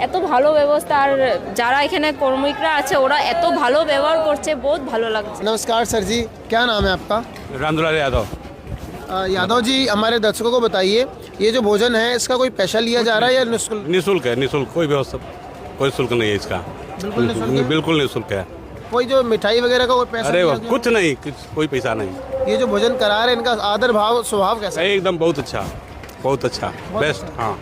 এত ভালো ব্যবস্থা। আর যারা এখানে কর্মীরা আছে ওরা এত ভালো ব্যবহার করছে, বহুত ভালো লাগছে। नमस्कार सर जी, क्या नाम है आपका? रामदुलाल यादव। यादव जी, हमारे दर्शकों को बताइए, ये जो भोजन है इसका कोई पैसा लिया जा रहा है या निःशुल्क? निःशुल्क है, निःशुल्क, कोई व्यवस्था, कोई शुल्क नहीं है इसका। बिल्कुल निःशुल्क है? बिल्कुल निःशुल्क है। कोई जो मिठाई वगैरह का कोई पैसा अरे लिया वाह, कुछ नहीं, कोई पैसा नहीं। गया? ये जो भोजन करा रहे हैं इनका आदर भाव स्वभाव कैसा है? एकदम बहुत अच्छा, बहुत अच्छा, बेस्ट। हाँ,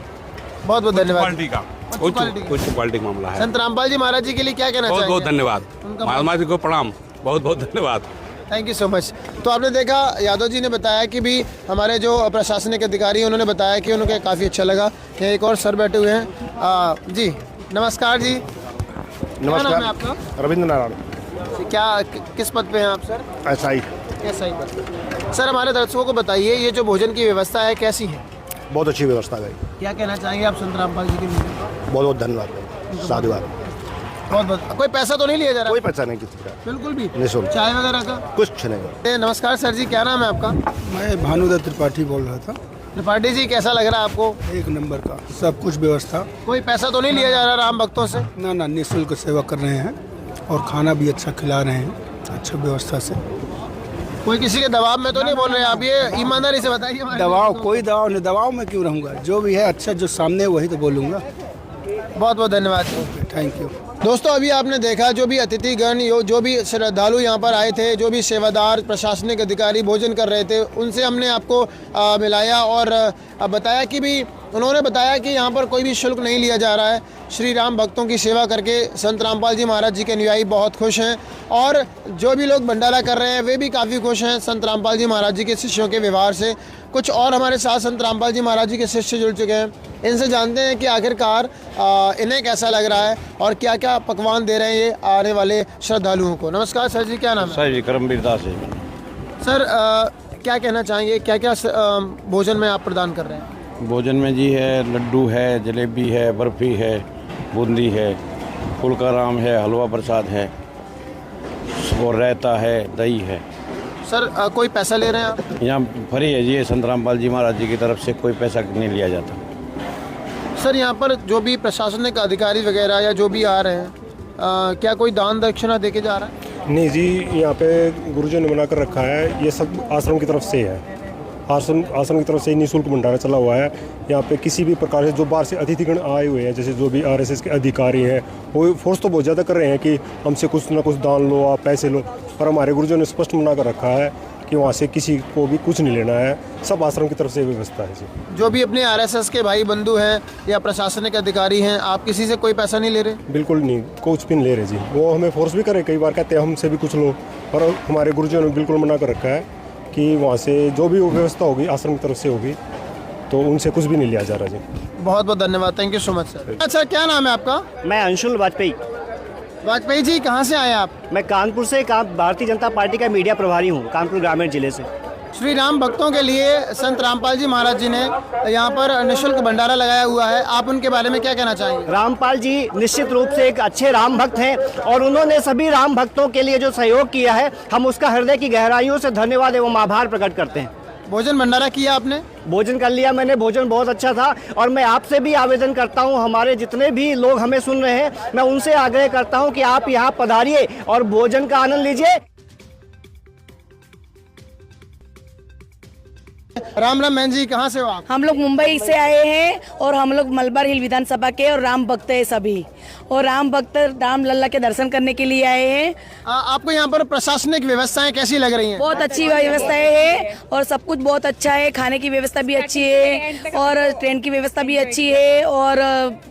बहुत बहुत धन्यवाद। क्वालिटी का, उच्च क्वालिटी का मामला है। संत रामपाल जी महाराज जी के लिए क्या कहना बहुत चाहेंगे? बहुत धन्यवाद, महात्मा जी को प्रणाम, बहुत बहुत धन्यवाद। Thank you so much. तो आपने देखा, यादव जी ने बताया कि भी हमारे जो प्रशासनिक अधिकारी हैं उन्होंने बताया कि उन्हें काफ़ी अच्छा लगा। यहाँ एक और सर बैठे हुए हैं। जी नमस्कार जी। क्या नाम है आपका? रविंद्र नारायण। क्या किस पद पे हैं आप सर? SI। SI पद पे। सर, हमारे दर्शकों को बताइए, ये जो भोजन की व्यवस्था है कैसी है? बहुत अच्छी व्यवस्था है। क्या कहना चाहेंगे आप संत रामपाल जी के लिए? बहुत बहुत धन्यवाद, साधुवाद। बहुत बहुत। कोई पैसा तो नहीं लिया जा रहा? कोई पैसा नहीं किसी का, बिल्कुल भी निःशुल्क। चाय वगैरह का कुछ नहीं। नमस्कार सर जी, क्या नाम है आपका? मैं भानुदत्त त्रिपाठी बोल रहा था। त्रिपाठी जी, कैसा लग रहा है आपको? एक नंबर का सब कुछ व्यवस्था। कोई पैसा तो नहीं लिया जा रहा राम भक्तों से? ना ना, निःशुल्क सेवा कर रहे हैं और खाना भी अच्छा खिला रहे हैं, अच्छा व्यवस्था से। कोई किसी के दबाव में तो नहीं बोल रहे आप? ये ईमानदारी से बताइए। दबाव कोई दबाव नहीं, दबाव में क्यों रहूँगा, जो भी है अच्छा जो सामने वही तो बोलूँगा। बहुत बहुत धन्यवाद। Thank you. दोस्तों, अभी आपने देखा जो भी अतिथिगण, जो भी श्रद्धालु यहाँ पर आए थे, जो भी सेवादार प्रशासनिक अधिकारी भोजन कर रहे थे, उनसे हमने आपको मिलाया और बताया कि भी उन्होंने बताया कि यहाँ पर कोई भी शुल्क नहीं लिया जा रहा है। श्री राम भक्तों की सेवा करके संत रामपाल जी महाराज जी के अनुयायी बहुत खुश हैं और जो भी लोग भंडारा कर रहे हैं वे भी काफ़ी खुश हैं संत रामपाल जी महाराज जी के शिष्यों के व्यवहार से। कुछ और हमारे साथ संत रामपाल जी महाराज जी के शिष्य जुड़ चुके हैं, इनसे जानते हैं कि आखिरकार इन्हें कैसा लग रहा है और क्या क्या पकवान दे रहे हैं ये आने वाले श्रद्धालुओं को। नमस्कार सर जी, क्या नाम है? सर जी, करमवीर दास है। सर, क्या कहना चाहेंगे, क्या क्या भोजन में आप प्रदान कर रहे हैं? भोजन में जी है, लड्डू है, जलेबी है, बर्फ़ी है, बूंदी है, फुलकाराम है, हलवा प्रसाद है और रायता है, दही है। सर, कोई पैसा ले रहे हैं आप? यहाँ फ्री है जी, संत रामपाल जी महाराज जी की तरफ से कोई पैसा नहीं लिया जाता। सर, यहाँ पर जो भी प्रशासनिक अधिकारी वगैरह या जो भी आ रहे हैं, क्या कोई दान दक्षिणा देके जा रहा है? नहीं जी, यहाँ पे गुरुजन ने मना कर रखा है, ये सब आश्रम की तरफ से है। आश्रम की तरफ से निःशुल्क भंडारा चला हुआ है। यहाँ पे किसी भी प्रकार से जो बाहर से अतिथिगण आए हुए हैं, जैसे जो भी RSS के अधिकारी हैं, वो फोर्स तो बहुत ज़्यादा कर रहे हैं कि हमसे कुछ ना कुछ दान लो, आप पैसे लो, पर हमारे गुरुजन ने स्पष्ट मना कर रखा है कि वहाँ से किसी को भी कुछ नहीं लेना है, सब आश्रम की तरफ से व्यवस्था है जी। जो भी अपने RSS के भाई बंधु हैं या प्रशासनिक अधिकारी हैं, आप किसी से कोई पैसा नहीं ले रहे? बिल्कुल नहीं, कुछ भी नहीं ले रहे जी। वो हमें फोर्स भी करे, कई बार कहते हैं हमसे भी कुछ लो, पर हमारे गुरुजन ने बिल्कुल मना कर रखा है कि वहाँ से जो भी व्यवस्था होगी आश्रम की तरफ से होगी, तो उनसे कुछ भी नहीं लिया जा रहा जी। बहुत बहुत धन्यवाद, thank you so much sir. अच्छा, क्या नाम है आपका? मैं अंशुल वाजपेयी। वाजपेयी जी, कहाँ से आए आप? मैं कानपुर से, भारतीय जनता पार्टी का मीडिया प्रभारी हूँ, कानपुर ग्रामीण जिले से। श्री राम भक्तों के लिए संत रामपाल जी महाराज जी ने यहाँ पर निःशुल्क भंडारा लगाया हुआ है, आप उनके बारे में क्या कहना चाहेंगे? रामपाल जी निश्चित रूप से एक अच्छे राम भक्त हैं और उन्होंने सभी राम भक्तों के लिए जो सहयोग किया है, हम उसका हृदय की गहराइयों से धन्यवाद एवं आभार प्रकट करते हैं। भोजन भंडारा किया आपने? भोजन कर लिया मैंने, भोजन बहुत अच्छा था और मैं आपसे भी आवेदन करता हूं, हमारे जितने भी लोग हमें सुन रहे हैं, मैं उनसे आग्रह करता हूं कि आप यहां पधारिए और भोजन का आनंद लीजिए। राम राम बहन जी, कहाँ से हो आप? हम लोग मुंबई से आए हैं और हम लोग मलबार हिल विधानसभा के और राम भक्त हैं सभी, और राम भक्त राम लल्ला के दर्शन करने के लिए आए हैं। आपको यहाँ पर प्रशासनिक व्यवस्थाएं कैसी लग रही हैं? बहुत अच्छी व्यवस्थाएं है और सब कुछ बहुत अच्छा है, खाने की व्यवस्था भी अच्छी है और ट्रेन की व्यवस्था भी अच्छी है और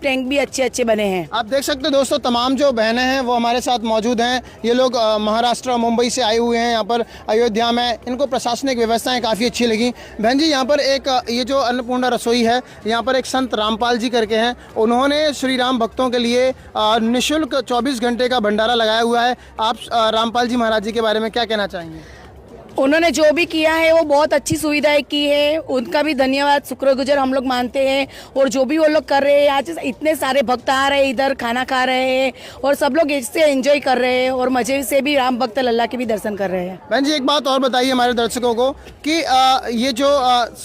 टैंक भी अच्छे बने हैं। आप देख सकते हो दोस्तों, तमाम जो बहनें हैं वो हमारे साथ मौजूद हैं। ये लोग महाराष्ट्र मुंबई से आए हुए हैं यहाँ पर अयोध्या में, इनको प्रशासनिक व्यवस्थाएं काफ़ी अच्छी लगी। बहन जी, यहाँ पर एक ये जो अन्नपूर्णा रसोई है, यहाँ पर एक संत रामपाल जी करके हैं, उन्होंने श्री राम भक्तों के लिए निःशुल्क 24 घंटे का भंडारा लगाया हुआ है। आप रामपाल जी महाराज जी के बारे में क्या कहना चाहेंगे? उन्होंने जो भी किया है वो बहुत अच्छी सुविधाएं की है, उनका भी धन्यवाद शुक्रगुजार हम लोग मानते हैं। और जो भी वो लोग कर रहे हैं, आज इतने सारे भक्त आ रहे हैं, इधर खाना खा रहे हैं और सब लोग इससे एंजॉय कर रहे हैं और मजे से भी राम भक्त लल्ला के भी दर्शन कर रहे हैं। बहन जी, एक बात और बताइए हमारे दर्शकों को कि ये जो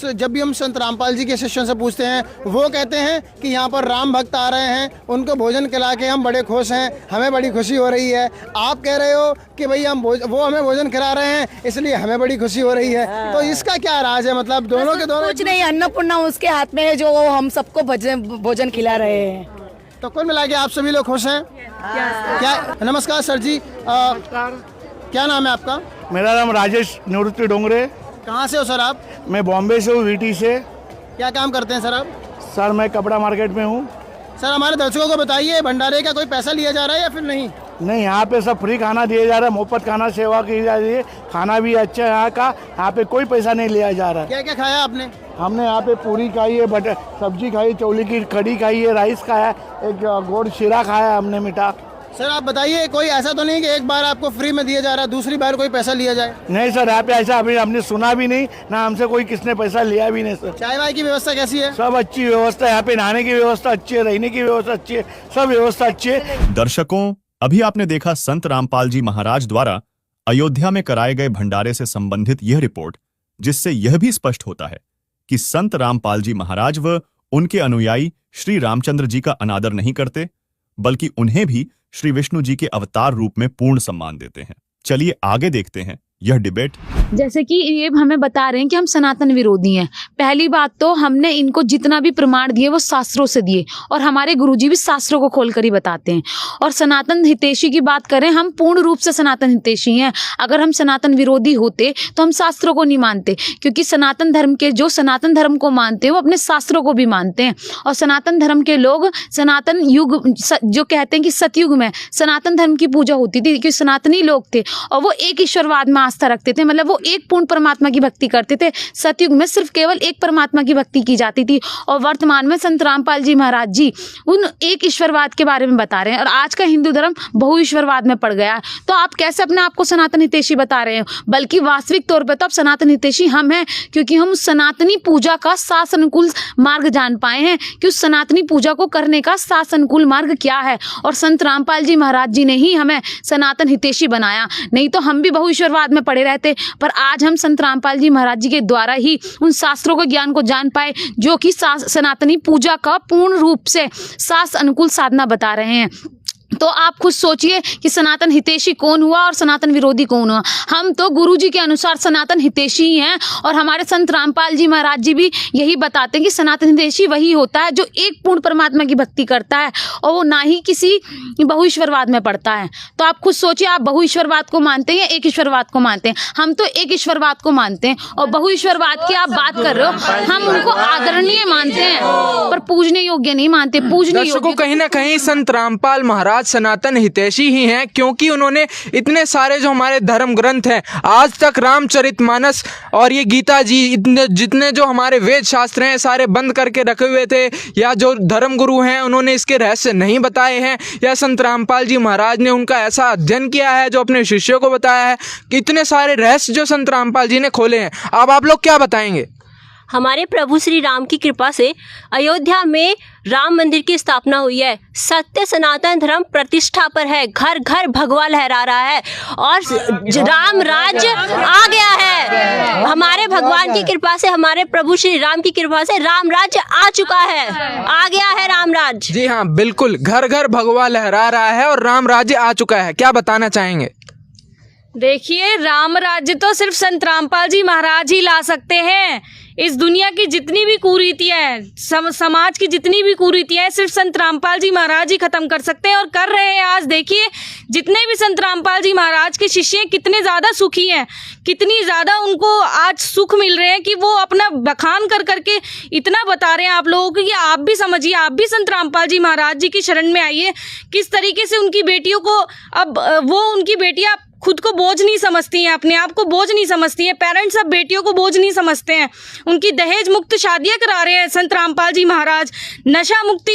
जब भी हम संत रामपाल जी के शिष्यों से पूछते हैं, वो कहते हैं कि यहाँ पर राम भक्त आ रहे हैं, उनको भोजन खिला के हम बड़े खुश हैं, हमें बड़ी खुशी हो रही है। आप कह रहे हो कि भाई वो हमें भोजन खिला रहे हैं इसलिए हमें बड़ी खुशी हो रही है, तो इसका क्या राज है? मतलब दोनों के दोनों कुछ नहीं, अन्नपूर्णा उसके हाथ में है जो हम सबको भोजन खिला रहे हैं। तो कुल मिला के आप सभी लोग खुश हैं? क्या? नमस्कार सर जी, क्या नाम है आपका? मेरा नाम राजेश निवृत्ति डोंगरे। कहाँ से हो सर आप? मैं बॉम्बे से हूँ, वीटी से। क्या काम करते हैं सर आप? सर मैं कपड़ा मार्केट में हूँ। सर हमारे दर्शकों को बताइए, भंडारे का कोई पैसा लिया जा रहा है या फिर नहीं? नहीं, यहाँ पे सब फ्री खाना दिया जा रहा है, मुफ्त खाना सेवा की जा रही है, खाना भी अच्छा है यहाँ का, यहाँ पे कोई पैसा नहीं लिया जा रहा है। क्या क्या खाया आपने? हमने यहाँ पे पूरी खाई है, बटर सब्जी खाई, चौली की कड़ी खाई है, राइस खाया, एक गोड़ शीरा खाया हमने मीठा। सर आप बताइए, कोई ऐसा तो नहीं कि एक बार आपको फ्री में दिया जा रहा है, दूसरी बार कोई पैसा लिया जाए? नहीं सर, यहाँ पे ऐसा अभी हमने सुना भी नहीं, ना हमसे कोई किसने पैसा लिया भी नहीं सर। चाय वाय की व्यवस्था कैसी है? सब अच्छी व्यवस्था है, यहाँ पे नहाने की व्यवस्था अच्छी है, रहने की व्यवस्था अच्छी है, सब व्यवस्था अच्छी है। दर्शकों, अभी आपने देखा संत रामपाल जी महाराज द्वारा अयोध्या में कराए गए भंडारे से संबंधित यह रिपोर्ट, जिससे यह भी स्पष्ट होता है कि संत रामपाल जी महाराज व उनके अनुयायी श्री रामचंद्र जी का अनादर नहीं करते, बल्कि उन्हें भी श्री विष्णु जी के अवतार रूप में पूर्ण सम्मान देते हैं। चलिए आगे देखते हैं यह डिबेट। जैसे कि ये हमें बता रहे हैं कि हम सनातन विरोधी हैं। पहली बात तो हमने इनको जितना भी प्रमाण दिए वो शास्त्रों से दिए और हमारे गुरुजी भी शास्त्रों को खोलकर ही बताते हैं। और सनातन हितैषी की बात करें, हम पूर्ण रूप से सनातन हितैषी हैं। अगर हम सनातन विरोधी होते तो हम शास्त्रों को नहीं मानते, क्योंकि सनातन धर्म के जो सनातन धर्म को मानते हैं वो अपने शास्त्रों को भी मानते हैं। और सनातन धर्म के लोग सनातन युग जो कहते हैं कि सतयुग में सनातन धर्म की पूजा होती थी, क्योंकि सनातनी लोग थे और वो एक ईश्वरवाद में आस्था रखते थे, मतलब वो एक पूर्ण परमात्मा की भक्ति करते थे। सतयुग में सिर्फ केवल एक परमात्मा की भक्ति की जाती थी। और वर्तमान में संत रामपाल जी महाराज जी उन एक ईश्वरवाद के बारे में बता रहे हैं और आज का हिंदू धर्म बहु ईश्वरवाद में पड़ गया। तो आप कैसे अपने आप को सनातन हितैषी बता रहे हो? बल्कि वास्तविक तौर पर तो आप सनातन हितैषी हम हैं, क्योंकि हम उस सनातनी पूजा का शास्त्र अनुकूल मार्ग जान पाए हैं कि उस सनातनी पूजा को करने का शास्त्र अनुकूल मार्ग क्या है। और संत रामपाल जी महाराज जी ने ही हमें सनातन हितैषी बनाया, नहीं तो हम भी बहु ईश्वरवाद में पड़े रहते। पर आज हम संत रामपाल जी महाराज जी के द्वारा ही उन शास्त्रों के ज्ञान को जान पाए जो कि सनातनी पूजा का पूर्ण रूप से शास्त्र अनुकूल साधना बता रहे हैं। तो आप खुद सोचिए कि सनातन हितैषी कौन हुआ और सनातन विरोधी कौन हुआ। हम तो गुरुजी के अनुसार सनातन हितैषी ही हैं और हमारे संत रामपाल जी महाराज जी भी यही बताते हैं कि सनातन हितैषी वही होता है जो एक पूर्ण परमात्मा की भक्ति करता है और वो ना ही किसी बहुईश्वरवाद में पड़ता है। तो आप खुद सोचिए, आप बहुईश्वरवाद को मानते हैं या एक ईश्वरवाद को मानते हैं? हम तो एक ईश्वरवाद को मानते हैं और बहुईश्वरवाद की आप बात कर रहे हो, हम उनको आदरणीय मानते हैं पर पूजने योग्य नहीं मानते। पूजने योग्य कहीं ना कहीं संत रामपाल महाराज सनातन हितैषी ही हैं, क्योंकि उन्होंने इतने सारे जो हमारे धर्म ग्रंथ हैं, आज तक रामचरितमानस और ये गीता जी, जितने जो हमारे वेद शास्त्र हैं सारे बंद करके रखे हुए थे, या जो धर्म गुरु हैं उन्होंने इसके रहस्य नहीं बताए हैं, या संत रामपाल जी महाराज ने उनका ऐसा अध्ययन किया है जो अपने शिष्यों को बताया है कि इतने सारे रहस्य जो संत रामपाल जी ने खोले हैं। अब आप लोग क्या बताएंगे? हमारे प्रभु श्री राम की कृपा से अयोध्या में राम मंदिर की स्थापना हुई है। सत्य सनातन धर्म प्रतिष्ठा पर है, घर घर भगवा लहरा रहा है और राम राज्य आ गया है। हमारे भगवान की कृपा से, हमारे प्रभु श्री राम की कृपा से राम राज्य आ चुका है, आ गया है राम राज्य। जी हाँ, बिल्कुल, घर घर भगवा लहरा रहा है और राम राज्य आ चुका है। क्या बताना चाहेंगे? देखिए, राम राज्य तो सिर्फ संत रामपाल जी महाराज ही ला सकते हैं। इस दुनिया की जितनी भी कुरीतियां हैं, समाज की जितनी भी कुरीतियां हैं, सिर्फ संत रामपाल जी महाराज ही खत्म कर सकते हैं और कर रहे हैं। आज देखिए, जितने भी संत रामपाल जी महाराज के शिष्य हैं, कितने ज़्यादा सुखी हैं, कितनी ज़्यादा उनको आज सुख मिल रहे हैं कि वो अपना बखान कर करके इतना बता रहे हैं आप लोगों को कि आप भी समझिए, आप भी संत रामपाल जी महाराज जी की शरण में आइए। किस तरीके से उनकी बेटियों को, अब वो उनकी बेटियाँ खुद को बोझ नहीं समझती हैं, अपने आप को बोझ नहीं समझती हैं। पेरेंट्स अब बेटियों को बोझ नहीं समझते हैं, उनकी दहेज मुक्त शादियां करा रहे हैं संत रामपाल जी महाराज। नशा मुक्ति,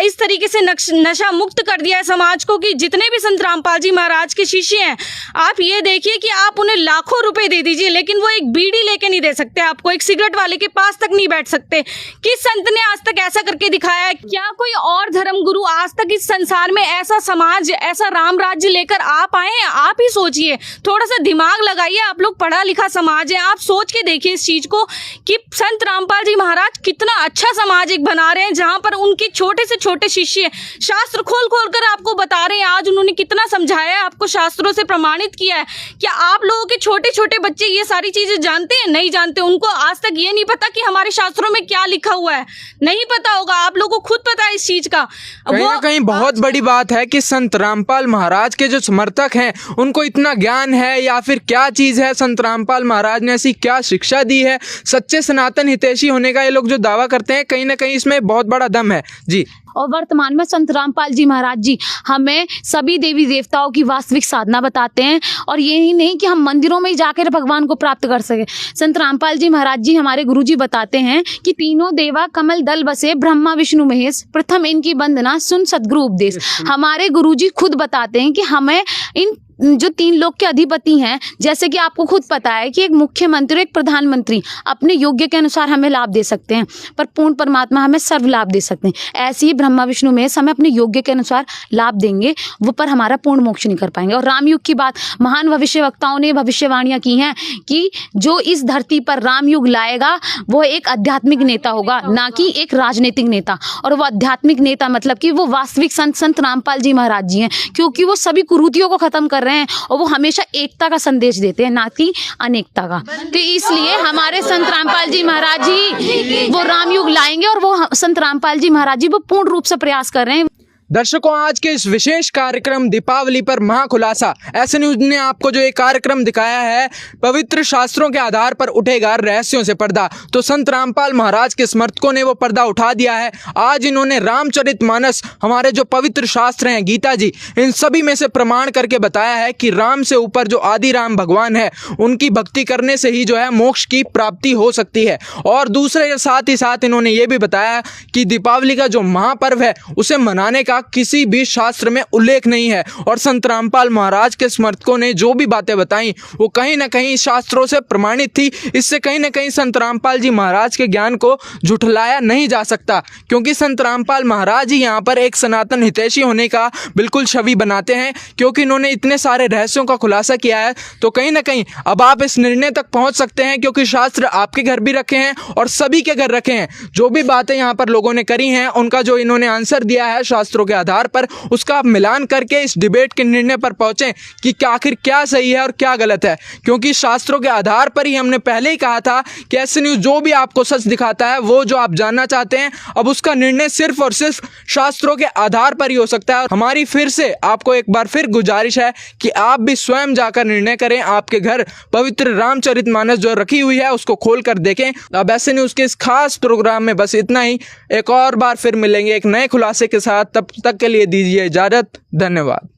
इस तरीके से नशा मुक्त कर दिया है समाज को कि जितने भी संत रामपाल जी महाराज के शिष्य हैं, आप ये देखिए कि आप उन्हें लाखों रुपए दे दीजिए, लेकिन वो एक बीड़ी लेके नहीं दे सकते आपको, एक सिगरेट वाले के पास तक नहीं बैठ सकते। किस संत ने आज तक ऐसा करके दिखाया है? क्या कोई और धर्म गुरु आज तक इस संसार में ऐसा समाज, ऐसा राम राज्य लेकर आ पाए हैं? आप ही सोचिए, थोड़ा सा दिमाग लगाइए। आप लोग पढ़ा लिखा समाज है, आप सोच के देखिए इस चीज को कि संत रामपाल जी महाराज कितना अच्छा समाज एक बना रहे हैं, जहां पर उनके छोटे से छोटे शिष्य शास्त्र खोल खोल कर आपको बता रहे हैं। आज उन्होंने कितना समझाया है, आपको शास्त्रों से प्रमाणित किया है। क्या आप लोगों के छोटे छोटे बच्चे ये सारी चीजें जानते हैं? नहीं जानते। उनको आज तक ये नहीं पता कि हमारे शास्त्रों में क्या लिखा हुआ है, नहीं पता होगा। आप लोगों को खुद पता है इस चीज का। कहीं ना कहीं बहुत बड़ी बात है कि संत रामपाल महाराज के जो समर्थक हैं उनको इतना ज्ञान है, या फिर क्या चीज़ है, संत रामपाल महाराज ने ऐसी क्या शिक्षा दी है। सच्चे सनातन हितैषी होने का ये लोग जो दावा करते हैं, कहीं ना कहीं इसमें बहुत बड़ा दम है। जी। और वर्तमान में संत रामपाल जी महाराज जी हमें सभी देवी देवताओं की वास्तविक साधना बताते हैं, और ये ही नहीं कि हम मंदिरों में ही जाकर भगवान को प्राप्त कर सके। संत रामपाल जी महाराज जी, हमारे गुरु जी बताते हैं कि तीनों देवा कमल दल बसे, ब्रह्मा विष्णु महेश, प्रथम इनकी वंदना सुन सदगुरु उपदेश। हमारे गुरु जी खुद बताते हैं कि हमें इन जो तीन लोक के अधिपति हैं, जैसे कि आपको खुद पता है कि एक मुख्यमंत्री और एक प्रधानमंत्री अपने योग्य के अनुसार हमें लाभ दे सकते हैं, पर पूर्ण परमात्मा हमें सर्व लाभ दे सकते हैं। ऐसे ही ब्रह्मा विष्णु महेश हमें अपने योग्य के अनुसार लाभ देंगे, वो पर हमारा पूर्ण मोक्ष नहीं कर पाएंगे। और रामयुग की बात, महान भविष्यवक्ताओं ने भविष्यवाणियां की हैं कि जो इस धरती पर रामयुग लाएगा वो एक आध्यात्मिक नेता होगा, ना कि एक राजनीतिक नेता। और वो आध्यात्मिक नेता मतलब कि वो वास्तविक संत रामपाल जी महाराज जी हैं, क्योंकि वो सभी कुरीतियों को खत्म कर रहे हैं और वो हमेशा एकता का संदेश देते हैं, ना कि अनेकता का। तो इसलिए हमारे संत रामपाल जी महाराज जी वो रामयुग लाएंगे, और वो संत रामपाल जी महाराज जी वो पूर्ण रूप से प्रयास कर रहे हैं। दर्शकों, आज के इस विशेष कार्यक्रम दीपावली पर महाखुलासा ऐसे न्यूज ने आपको जो एक कार्यक्रम दिखाया है, पवित्र शास्त्रों के आधार पर उठेगा रहस्यों से पर्दा। तो संत रामपाल महाराज के समर्थकों ने वो पर्दा उठा दिया है। आज इन्होंने रामचरितमानस, हमारे जो पवित्र शास्त्र हैं, गीता जी, इन सभी में से प्रमाण करके बताया है कि राम से ऊपर जो आदि राम भगवान है, उनकी भक्ति करने से ही जो है मोक्ष की प्राप्ति हो सकती है। और दूसरे साथ ही साथ इन्होंने ये भी बताया कि दीपावली का जो महापर्व है उसे मनाने का किसी भी शास्त्र में उल्लेख नहीं है। और संत रामपाल महाराज के समर्थकों ने जो भी बातें बताई वो कहीं ना कहीं शास्त्रों से प्रमाणित थी। इससे कहीं ना कहीं संत रामपाल जी महाराज के ज्ञान को झुठलाया नहीं जा सकता, क्योंकि संत रामपाल महाराज ही यहाँ पर एक सनातन हितैषी होने का बिल्कुल छवि बनाते हैं, क्योंकि इन्होंने इतने सारे रहस्यों का खुलासा किया है। तो कहीं ना कहीं अब आप इस निर्णय तक पहुँच सकते हैं, क्योंकि शास्त्र आपके घर भी रखे हैं और सभी के घर रखे हैं। जो भी बातें यहाँ पर लोगों ने करी हैं, उनका जो इन्होंने आंसर दिया है शास्त्रों के आधार पर, उसका आप मिलान करके इस डिबेट के निर्णय पर पहुंचे कि आखिर क्या सही है और क्या गलत है। क्योंकि शास्त्रों के आधार पर ही हमने पहले ही कहा था कि ऐसे न्यूज़ जो भी आपको सच दिखाता है, वो जो आप जानना चाहते हैं, अब उसका निर्णय सिर्फ और सिर्फ शास्त्रों के आधार पर ही हो सकता है। और हमारी फिर से आपको एक बार फिर गुजारिश है कि आप भी स्वयं जाकर निर्णय करें। आपके घर पवित्र रामचरितमानस जो रखी हुई है उसको खोल कर देखें। अब ऐसे न्यूज़ के इस खास प्रोग्राम में बस इतना ही। एक और बार फिर मिलेंगे एक नए खुलासे के साथ। तब तक के लिए दीजिए इजाज़त। धन्यवाद।